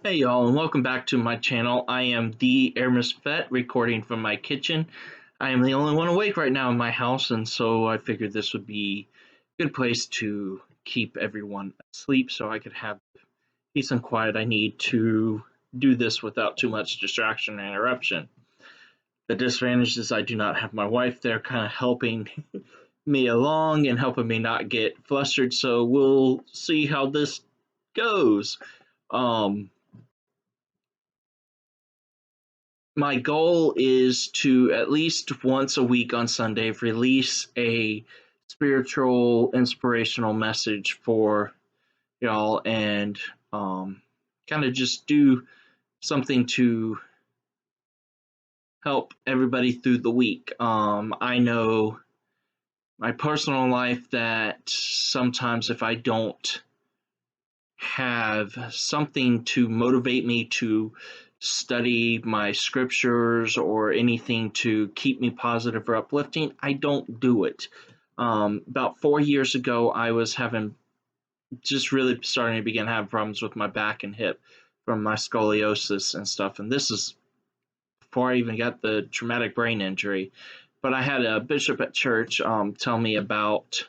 Hey y'all, and welcome back to my channel. I am the Airmas Vet recording from my kitchen. I am the only one awake right now in my house, and so I figured this would be a good place to keep everyone asleep so I could have the peace and quiet I need to do this without too much distraction and interruption. The disadvantage is I do not have my wife there kind of helping me along and helping me not get flustered, so we'll see how this goes. Um, my goal is to at least once a week on Sunday release a spiritual, inspirational message for y'all and kind of just do something to help everybody through the week. I know my personal life that sometimes if I don't have something to motivate me to study my scriptures or anything to keep me positive or uplifting, I don't do it. About 4 years ago, I was having just really starting to begin having problems with my back and hip from my scoliosis and stuff. And this is before I even got the traumatic brain injury. But I had a bishop at church tell me about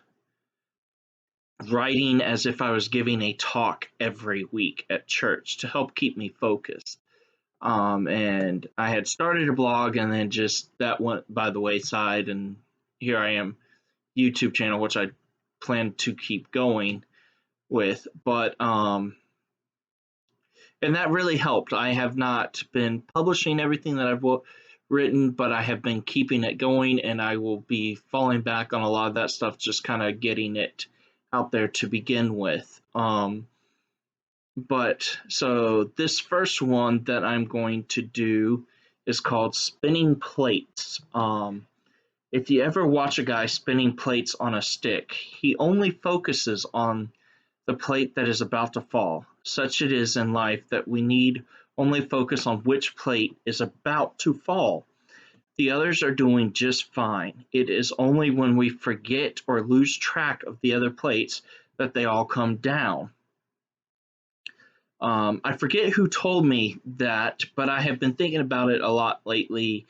writing as if I was giving a talk every week at church to help keep me focused. And I had started a blog and then just that went by the wayside. And here I am, YouTube channel, which I plan to keep going with. And that really helped. I have not been publishing everything that I've written, but I have been keeping it going, and I will be falling back on a lot of that stuff, just kind of getting it out there to begin with. But so this first one that I'm going to do is called spinning plates. If you ever watch a guy spinning plates on a stick, he only focuses on the plate that is about to fall. Such it is in life that we need only focus on which plate is about to fall. The others are doing just fine. It is only when we forget or lose track of the other plates that they all come down. I forget who told me that, but I have been thinking about it a lot lately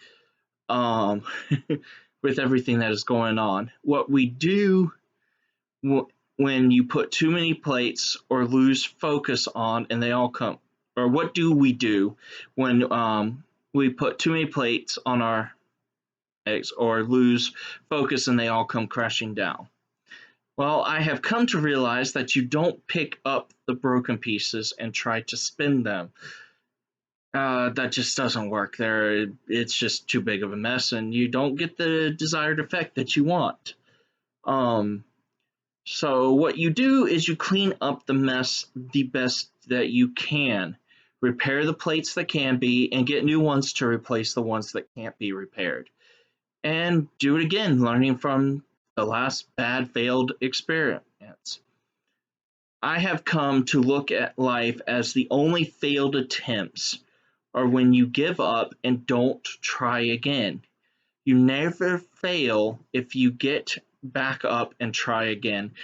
um, with everything that is going on. What we do when you put too many plates or lose focus on, and they all come, or what do we do when we put too many plates on our eggs or lose focus and they all come crashing down? Well, I have come to realize that you don't pick up the broken pieces and try to spin them. That just doesn't work. It's just too big of a mess, and you don't get the desired effect that you want. Um, so what you do is you clean up the mess the best that you can, repair the plates that can be, and get new ones to replace the ones that can't be repaired, and do it again, learning from the last bad failed experience. I have come to look at life as the only failed attempts are when you give up and don't try again. You never fail if you get back up and try again.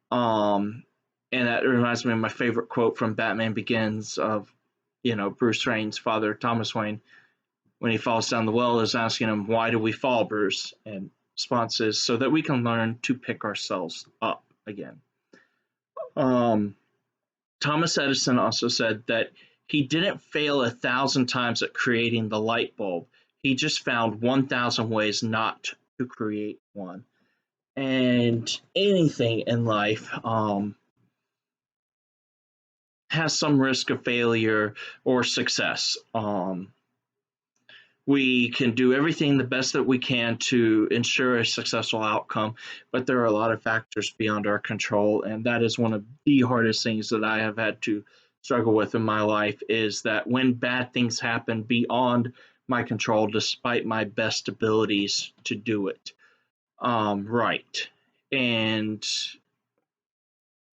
Um, and that reminds me of my favorite quote from Batman Begins of, Bruce Wayne's father, Thomas Wayne, when he falls down the well, is asking him, "Why do we fall, Bruce?" And response is, "So that we can learn to pick ourselves up again." Um, Thomas Edison also said that he didn't fail 1,000 times at creating the light bulb. He just found 1,000 ways not to create one. And anything in life has some risk of failure or success. We can do everything the best that we can to ensure a successful outcome, but there are a lot of factors beyond our control, and that is one of the hardest things that I have had to struggle with in my life, is that when bad things happen beyond my control, despite my best abilities to do it right. And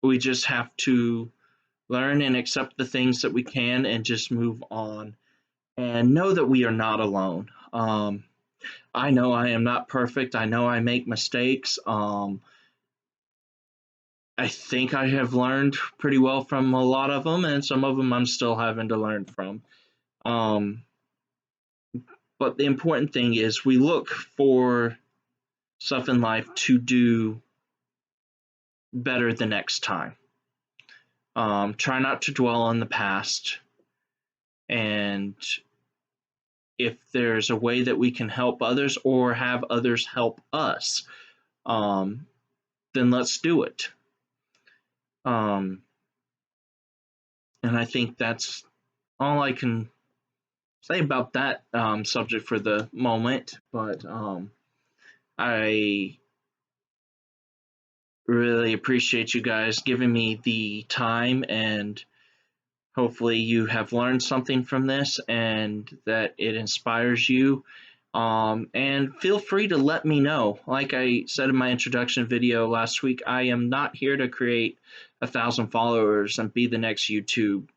we just have to learn and accept the things that we can and just move on and know that we are not alone. I know I am not perfect. I know I make mistakes. I think I have learned pretty well from a lot of them, and some of them I'm still having to learn from. Um, but the important thing is we look for stuff in life to do better the next time. Try not to dwell on the past, and if there's a way that we can help others or have others help us, um, then let's do it. Um, and I think that's all I can say about that subject for the moment. But I really appreciate you guys giving me the time, and hopefully you have learned something from this and that it inspires you. And feel free to let me know. Like I said in my introduction video last week, I am not here to create 1,000 followers and be the next YouTube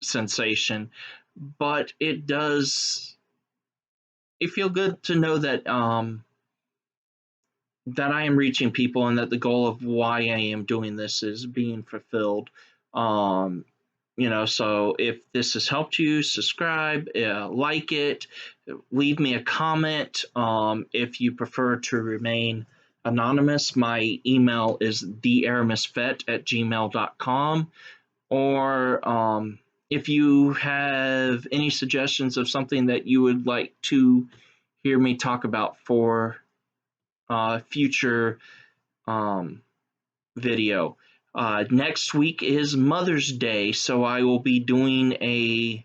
sensation, but it feel good to know that I am reaching people and that the goal of why I am doing this is being fulfilled. Um, so if this has helped you, subscribe, like it, leave me a comment. If you prefer to remain anonymous, my email is thearamisfet@gmail.com. Or if you have any suggestions of something that you would like to hear me talk about for future um, video. Next week is Mother's Day, so I will be doing a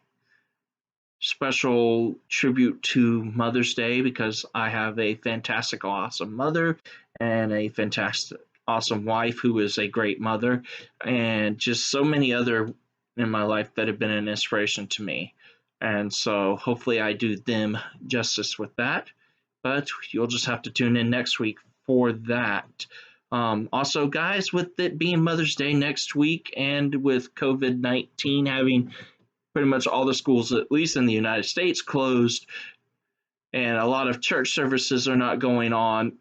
special tribute to Mother's Day because I have a fantastic, awesome mother and a fantastic, awesome wife who is a great mother, and just so many other in my life that have been an inspiration to me. And so hopefully I do them justice with that. But you'll just have to tune in next week for that. Also, guys, with it being Mother's Day next week and with COVID-19 having pretty much all the schools, at least in the United States, closed, and a lot of church services are not going on,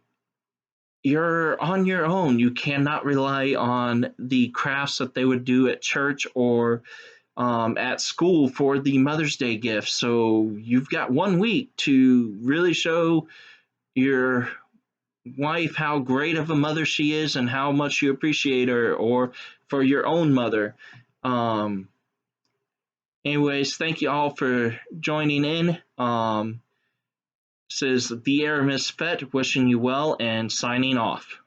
you're on your own. You cannot rely on the crafts that they would do at church or at school for the Mother's Day gift. So you've got 1 week to really show your wife how great of a mother she is and how much you appreciate her, or for your own mother. Um, Anyways, thank you all for joining in. This is the Aramis Fett wishing you well and signing off.